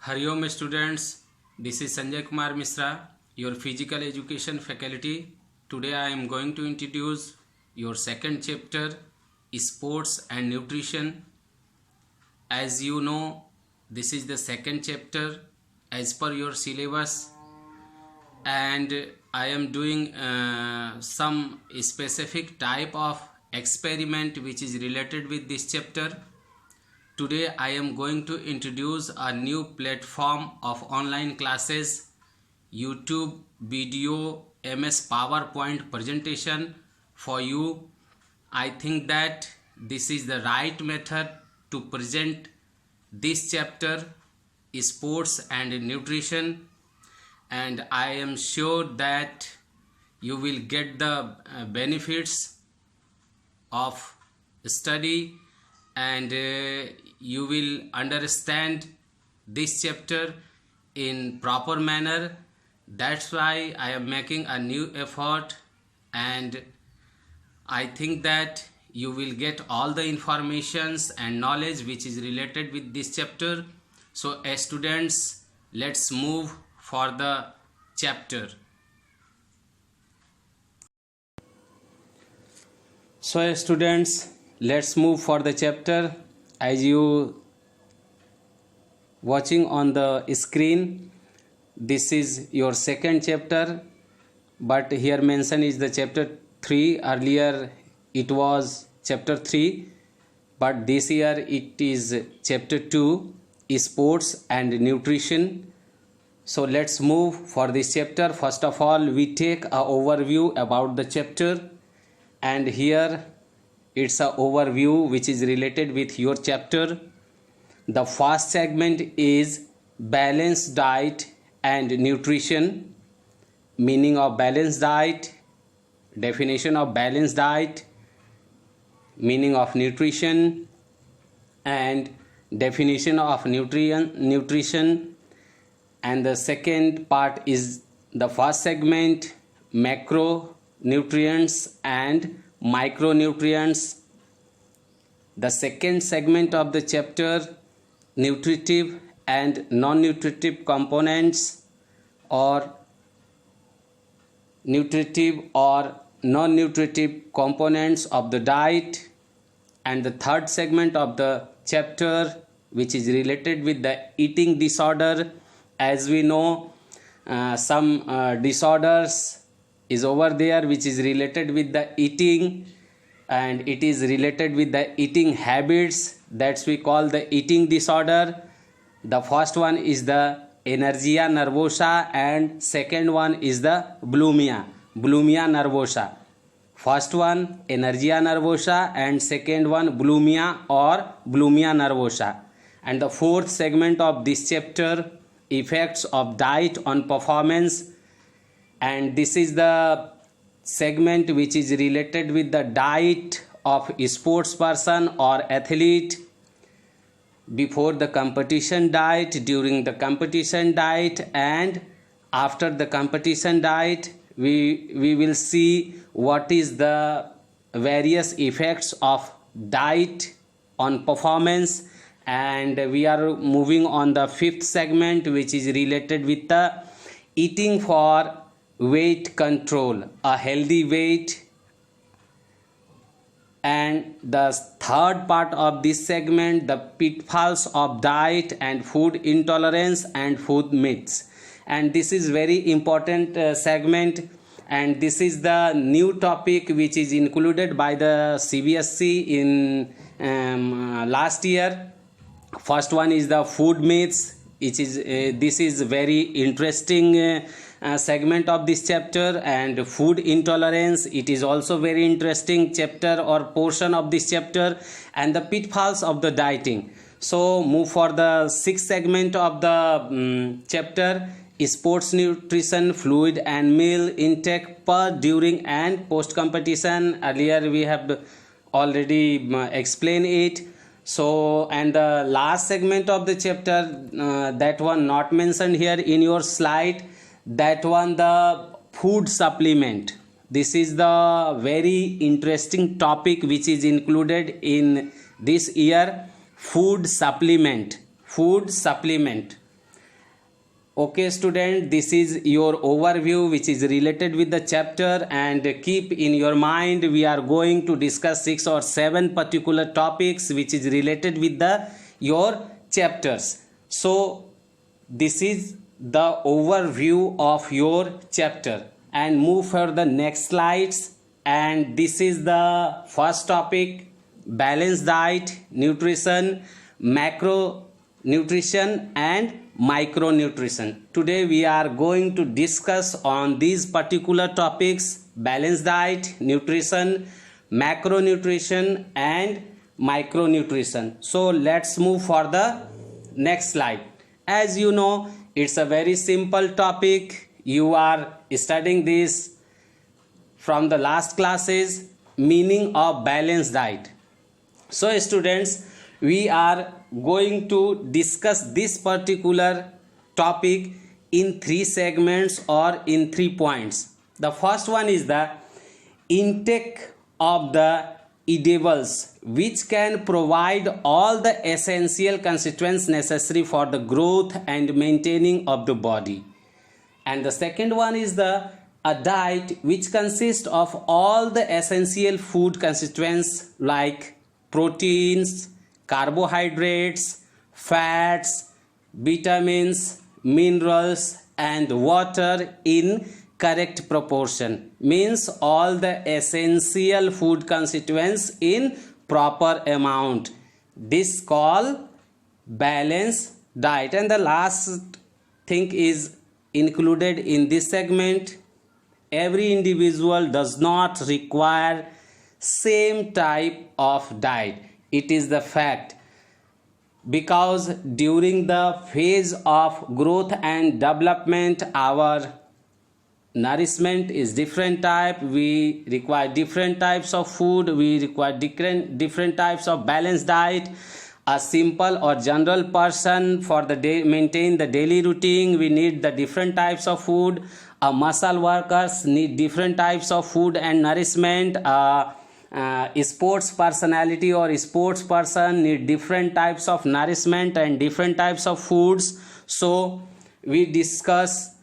Hari Om students, this is Sanjay Kumar Mishra, your physical education faculty. Today I am going to introduce your second chapter, sports and nutrition. As you know, this is the second chapter as per your syllabus, and I am doing some specific type of experiment which is related with this chapter. Today I am going to introduce a new platform of online classes, YouTube video, MS PowerPoint presentation for you. I think that this is the right method to present this chapter, sports and nutrition, and I am sure that you will get the benefits of study, and you will understand this chapter in proper manner. That's why I am making a new effort, and I think that you will get all the informations and knowledge which is related with this chapter. So as students, let's move for the chapter. So as students, let's move for the chapter. As you watching on the screen, this is your second chapter, but here mentioned is the chapter 3. Earlier it was chapter 3, but this year it is chapter 2, sports and nutrition. So let's move for this chapter. First of all, we take a overview about the chapter, and here it's a overview which is related with your chapter. The first segment is balanced diet and nutrition. Meaning of balanced diet, definition of balanced diet, meaning of nutrition, and definition of nutrition. And the second part is the first segment, macronutrients and micronutrients. The second segment of the chapter, nutritive and non-nutritive components, or nutritive or non-nutritive components of the diet. And the third segment of the chapter, which is related with the eating disorder. As we know, some disorders is over there which is related with the eating, and it is related with the eating habits, that's we call the eating disorder. The first one is the anorexia nervosa, and second one is the bulimia nervosa. First one anorexia nervosa, and second one bulimia or bulimia nervosa. And the fourth segment of this chapter, effects of diet on performance, and this is the segment which is related with the diet of a sports person or athlete, before the competition diet, during the competition diet, and after the competition diet. We will see what is the various effects of diet on performance. And we are moving on the fifth segment, which is related with the eating for weight control, a healthy weight. And the third part of this segment, the pitfalls of diet and food intolerance and food myths. And this is very important segment, and this is the new topic which is included by the CBSE in last year. First one is the food myths, which is this is very interesting segment of this chapter. And food intolerance, it is also very interesting chapter or portion of this chapter. And the pitfalls of the dieting. So move for the sixth segment of the chapter, sports nutrition, fluid and meal intake per, during and post competition. Earlier we have already explained it. So, and the last segment of the chapter, that one not mentioned here in your slide, that one the food supplement. This is the very interesting topic which is included in this year, food supplement. Okay student, this is your overview which is related with the chapter, and keep in your mind we are going to discuss 6 or 7 particular topics which is related with the your chapters. So this is the overview of your chapter, and move for the next slides. And this is the first topic: balanced diet, nutrition, macronutrition and micronutrition. Today we are going to discuss on these particular topics: balanced diet, nutrition, macronutrition and micronutrition. So let's move for the next slide. As you know, it's a very simple topic. You are studying this from the last classes, meaning of balanced diet. So students, we are going to discuss this particular topic in 3 segments or in 3 points. The first one is the intake of the edibles, which can provide all the essential constituents necessary for the growth and maintaining of the body. And the second one is a diet which consists of all the essential food constituents like proteins, carbohydrates, fats, vitamins, minerals and water in correct proportion. Means all the essential food constituents in proper amount. This called balanced diet. And the last thing is included in this segment: every individual does not require same type of diet. It is the fact, because during the phase of growth and development our nourishment is different type. We require different types of food. We require different types of balanced diet. A simple or general person, for the day, maintain the daily routine, we need the different types of food. A muscle workers need different types of food and nourishment. Sports personality or sports person need different types of nourishment and different types of foods. So we discuss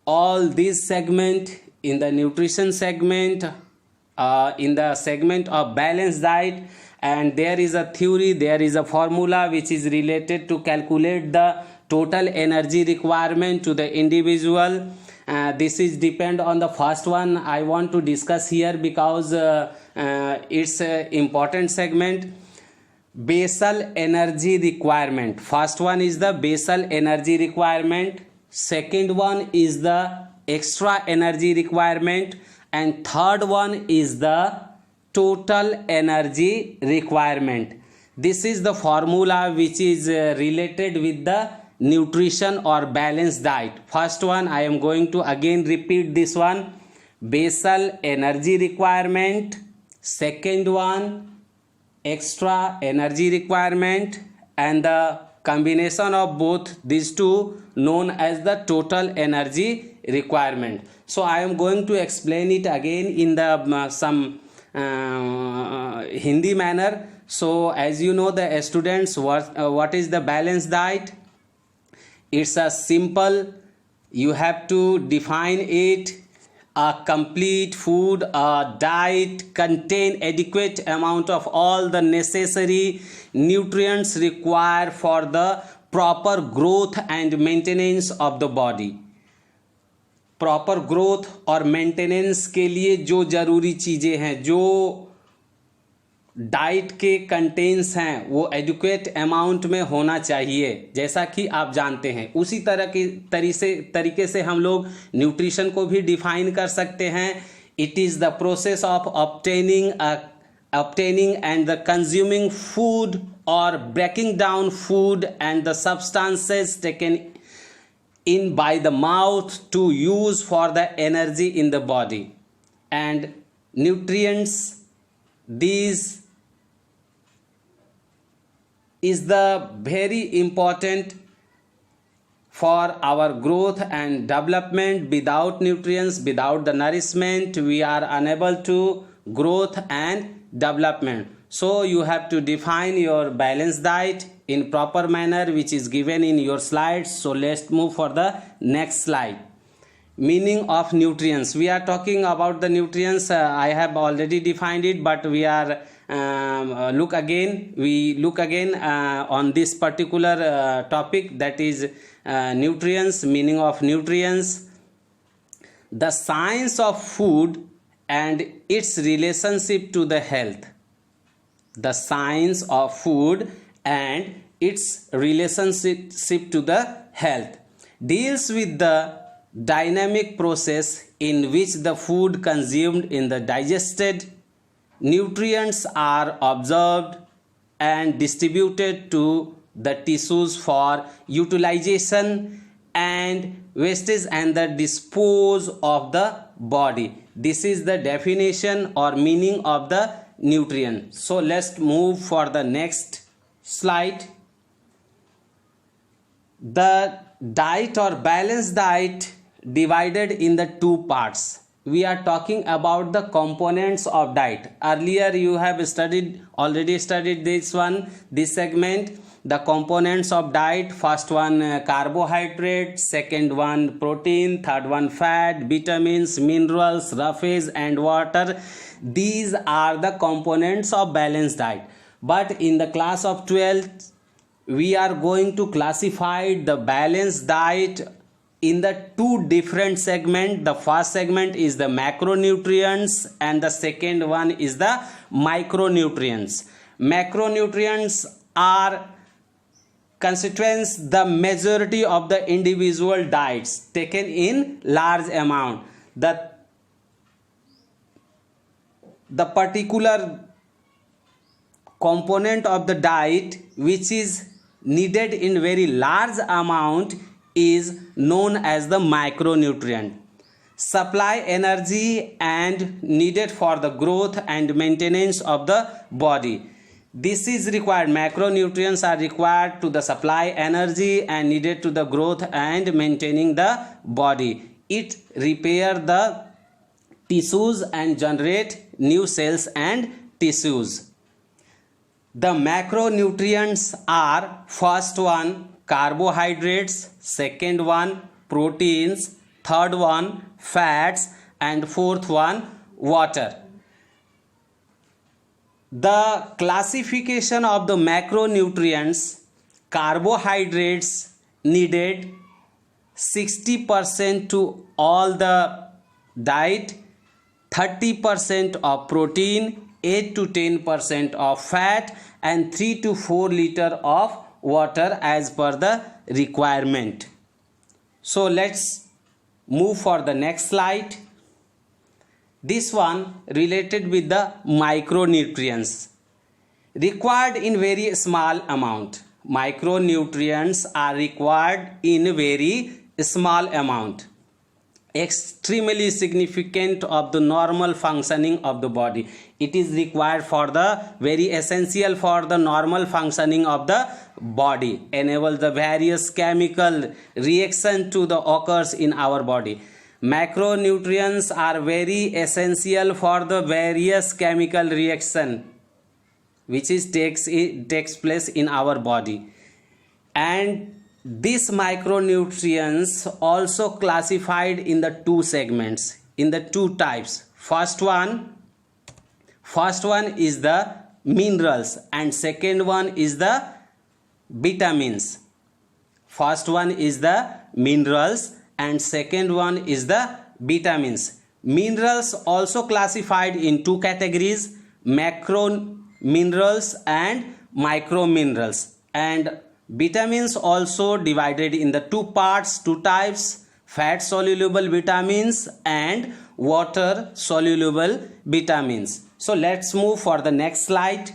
all these segment in the nutrition segment, in the segment of balanced diet. And there is a theory, there is a formula which is related to calculate the total energy requirement to the individual. This is depend on the first one I want to discuss here, because it's an important segment. Basal energy requirement. First one is the basal energy requirement. Second one is the extra energy requirement. And third one is the total energy requirement. This is the formula which is related with the nutrition or balanced diet. First one, I am going to again repeat this one: basal energy requirement. Second one, extra energy requirement, and the combination of both these two known as the total energy requirement. So I am going to explain it again in the some Hindi manner. So as you know, the students, what is the balanced diet? It's a simple, you have to define it: a complete food, a diet contain adequate amount of all the necessary nutrients required for the proper growth and maintenance of the body. Proper growth और maintenance के लिए जो जरूरी चीज़ें हैं, जो diet के contents हैं, वो एडुकेट अमाउंट में होना चाहिए, जैसा कि आप जानते हैं। उसी तरह की तरीके से हम लोग न्यूट्रिशन को भी डिफाइन कर सकते हैं. It is the process of obtaining and the consuming food or breaking down food and the substances taken in by the mouth to use for the energy in the body. And nutrients, these is the very important for our growth and development. Without nutrients, without the nourishment, we are unable to growth and development. So you have to define your balanced diet in proper manner, which is given in your slides. So let's move for the next slide. Meaning of nutrients. We are talking about the nutrients. I have already defined it, but we are look again on this particular topic, that is nutrients. Meaning of nutrients: the science of food and its relationship to the health. The science of food and its relationship to the health deals with the dynamic process in which the food consumed in the digested nutrients are absorbed and distributed to the tissues for utilization and wastage and the dispose of the body. This is the definition or meaning of the nutrient. So let's move for the next slide. The diet or balanced diet divided in the two parts. We are talking about the components of diet. Earlier you have already studied this segment, the components of diet. First one carbohydrate, second one protein, third one fat, vitamins, minerals, roughage and water. These are the components of balanced diet. But in the class of 12th, we are going to classify the balanced diet in the two different segments. The first segment is the macronutrients and the second one is the micronutrients. Macronutrients are constituents the majority of the individual diets taken in large amount. The particular component of the diet which is needed in very large amount is known as the micronutrient. Supply energy and needed for the growth and maintenance of the body. This is required. Macronutrients are required to the supply energy and needed to the growth and maintaining the body. It repair the tissues and generate new cells and tissues. The macronutrients are: first one carbohydrates, second one proteins, third one fats and fourth one water. The classification of the macronutrients: carbohydrates needed 60% to all the diet, 30% of protein, 8 to 10% of fat and 3 to 4 liter of water as per the requirement. So let's move for the next slide. This one related with the micronutrients required in very small amount. Micronutrients are required in very small amount, extremely significant of the normal functioning of the body. It is required for the very essential for the normal functioning of the body, enable the various chemical reaction to the occurs in our body. Macronutrients are very essential for the various chemical reaction which is takes place in our body. And these micronutrients also classified in the two segments, in the two types. First one is the minerals and second one is the vitamins. First one is the minerals and second one is the vitamins. Minerals also classified in two categories: macro minerals and micro minerals. And vitamins also divided in the two types: fat soluble vitamins and water soluble vitamins. So let's move for the next slide.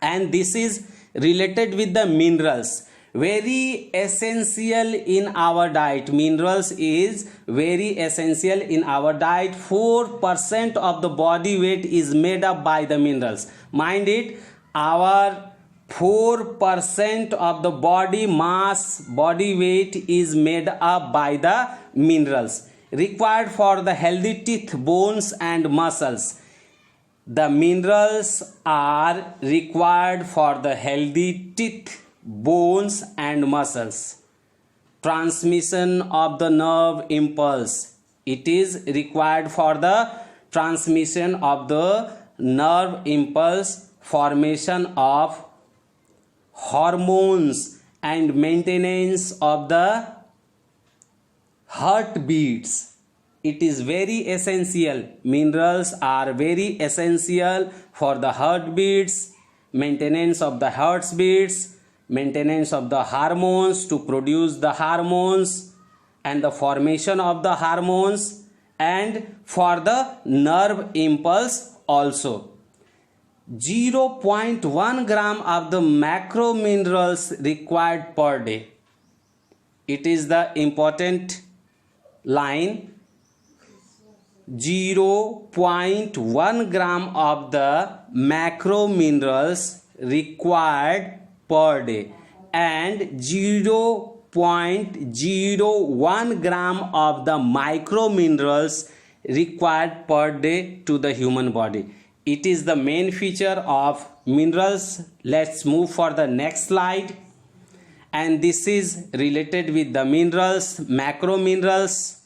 And this is related with the minerals, very essential in our diet. Minerals is very essential in our diet. 4% of the body weight is made up by the minerals. Mind it, our 4% of the body mass, body weight is made up by the minerals required for the healthy teeth, bones and muscles. The minerals are required for the healthy teeth, bones and muscles. Transmission of the nerve impulse. It is required for the transmission of the nerve impulse, formation of hormones and maintenance of the heartbeats. It is very essential. Minerals are very essential for the heartbeats, maintenance of the heartbeats, maintenance of the hormones, to produce the hormones and the formation of the hormones, and for the nerve impulse also. 0.1 gram of the macro minerals required per day. It is the important line. 0.1 gram of the macro minerals required per day and 0.01 gram of the micro minerals required per day to the human body. It is the main feature of minerals. Let's move for the next slide. And this is related with the minerals, macro minerals.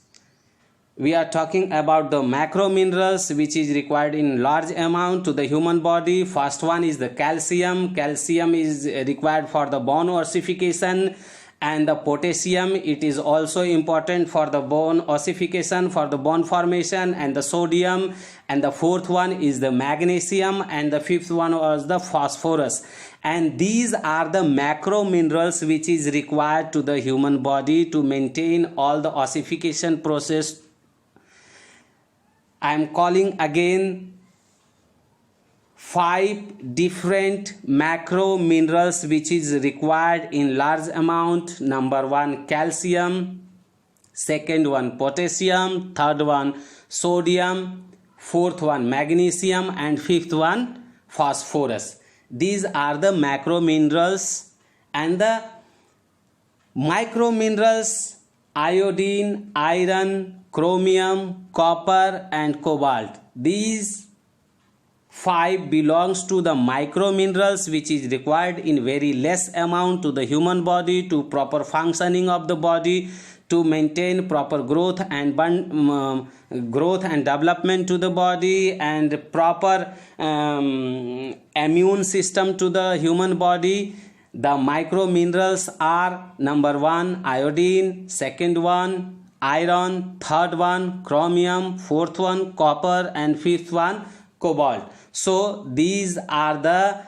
We are talking about the macro minerals which is required in large amount to the human body. First one is the calcium. Calcium is required for the bone ossification, and the potassium, it is also important for the bone ossification, for the bone formation, and the sodium, and the fourth one is the magnesium, and the fifth one was the phosphorus. And these are the macro minerals which is required to the human body to maintain all the ossification process. I am calling again 5 different macro minerals which is required in large amount. Number 1 calcium, second one potassium, third one sodium, fourth one magnesium, and fifth one phosphorus. These are the macro minerals. And the micro minerals: iodine, iron, chromium, copper and cobalt. These 5 belongs to the micro minerals which is required in very less amount to the human body, to proper functioning of the body, to maintain proper growth and development to the body, and proper immune system to the human body. The micro minerals are: number 1 iodine, second one iron, third one chromium, fourth one copper, and fifth one cobalt. So these are the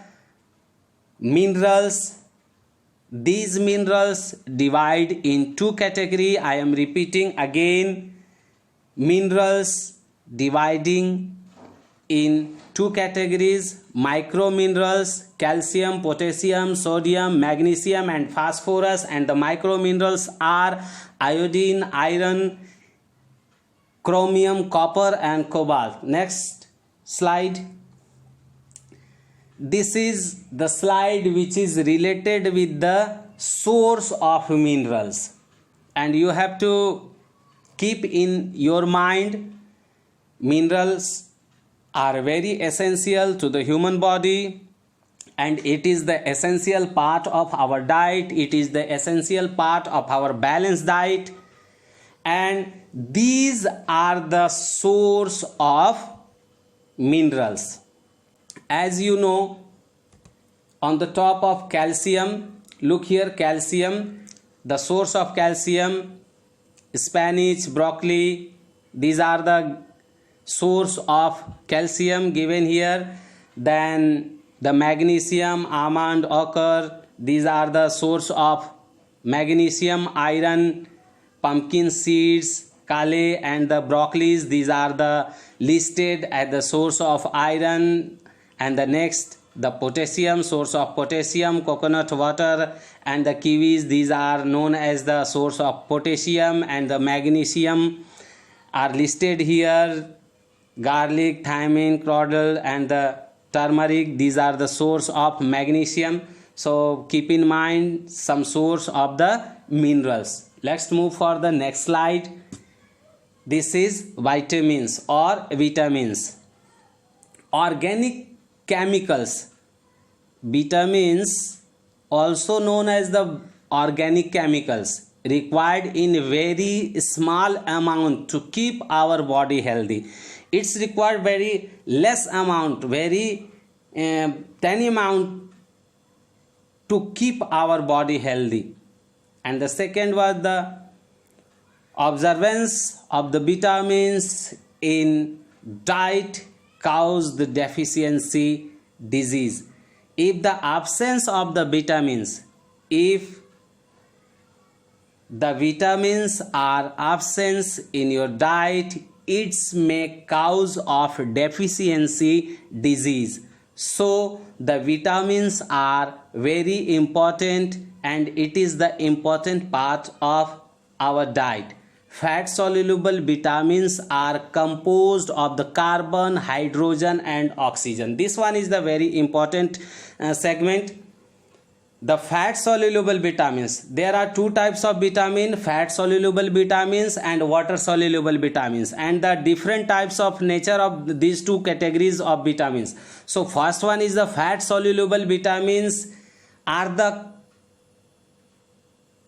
minerals. These minerals divide in 2 categories. I am repeating again, minerals dividing in 2 categories: micro minerals, calcium, potassium, sodium, magnesium and phosphorus, and the micro minerals are iodine, iron, chromium, copper and cobalt. Next slide. This is the slide which is related with the source of minerals, and you have to keep in your mind, minerals are very essential to the human body, and it is the essential part of our diet. It is the essential part of our balanced diet, and these are the source of minerals. As you know, on the top of calcium, look here, calcium, the source of calcium: spinach, broccoli. These are the source of calcium given here. Then the magnesium, almond, ochre. These are the source of magnesium. Iron, pumpkin seeds, kale and the broccolis. These are the listed as the source of iron. And the next, the potassium, source of potassium, coconut water and the kiwis. These are known as the source of potassium. And the magnesium are listed here: garlic, thyme, cardamom and the turmeric. These are the source of magnesium. So keep in mind some source of the minerals. Let's move for the next slide. This is vitamins or vitamins. organic chemicals. Vitamins, also known as the organic chemicals, required in very small amount to keep our body healthy. It's required very less amount, very tiny amount to keep our body healthy. And the second was the observance of the vitamins in diet cause the deficiency disease. If the absence of the vitamins, if the vitamins are absent in your diet, it's may cause of deficiency disease. So the vitamins are very important and it is the important part of our diet. Fat soluble vitamins are composed of the carbon, hydrogen and oxygen. This one is the very important segment. The fat soluble vitamins. There are two types of vitamin, fat soluble vitamins and water soluble vitamins, and the different types of nature of these two categories of vitamins. So first one is the fat soluble vitamins are the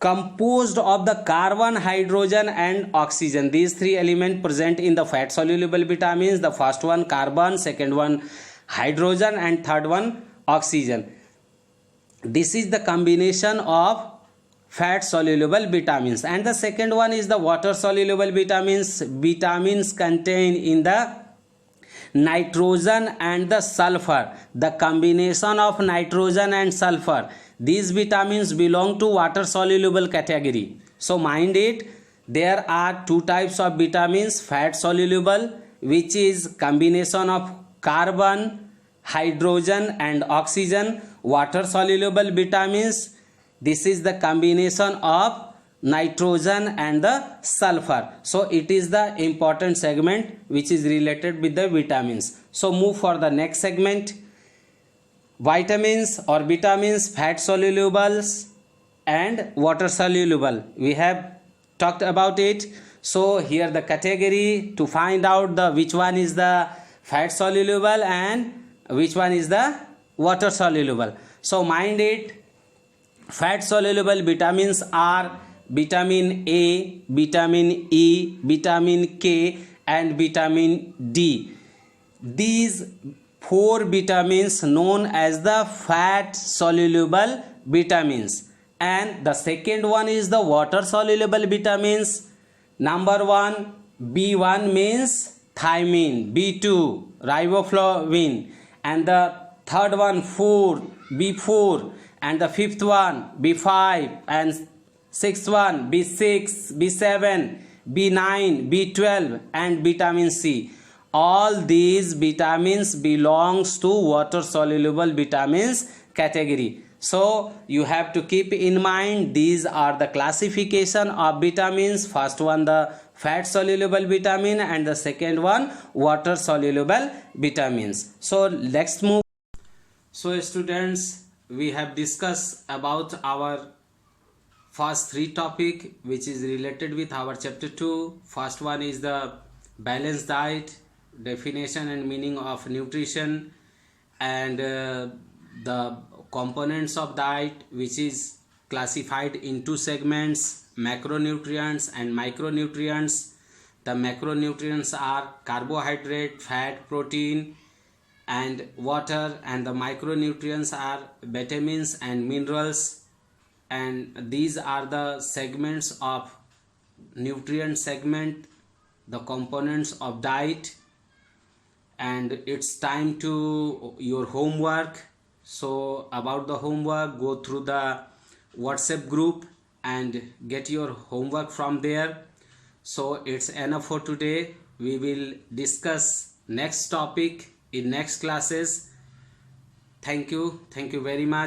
composed of the carbon, hydrogen and oxygen. These three elements present in the fat soluble vitamins. The first one carbon, second one hydrogen and third one oxygen. This is the combination of fat soluble vitamins. And the second one is the water soluble vitamins. Vitamins contain in the nitrogen and the sulfur. The combination of nitrogen and sulfur. These vitamins belong to water soluble category. So mind it, there are two types of vitamins, fat soluble, which is combination of carbon, hydrogen and oxygen. Water soluble vitamins, this is the combination of nitrogen and the sulfur. So it is the important segment which is related with the vitamins. So move for the next segment. Vitamins or vitamins, fat solubles and water soluble. We have talked about it. So here the category to find out the which one is the fat soluble and which one is the water soluble. So mind it, fat soluble vitamins are vitamin A, vitamin E, vitamin K and vitamin D. These four vitamins known as the fat soluble vitamins. And the second one is the water soluble vitamins. Number one, B1 means thiamine, B2 riboflavin, and the third one B4, and the fifth one B5, and sixth one B6, B7, B9, B12 and vitamin C. All these vitamins belongs to water soluble vitamins category. So you have to keep in mind these are the classification of vitamins. First one the fat soluble vitamin and the second one water soluble vitamins. So let's move. So students, we have discussed about our first three topic which is related with our chapter 2. First one is the balanced diet, definition and meaning of nutrition, and the components of diet which is classified in two segments, macronutrients and micronutrients. The macronutrients are carbohydrate, fat, protein and water, and the micronutrients are vitamins and minerals. And these are the segments of nutrient segment, the components of diet. And it's time to your homework. So about the homework, go through the WhatsApp group and get your homework from there. So it's enough for today. We will discuss next topic in next classes. Thank you very much.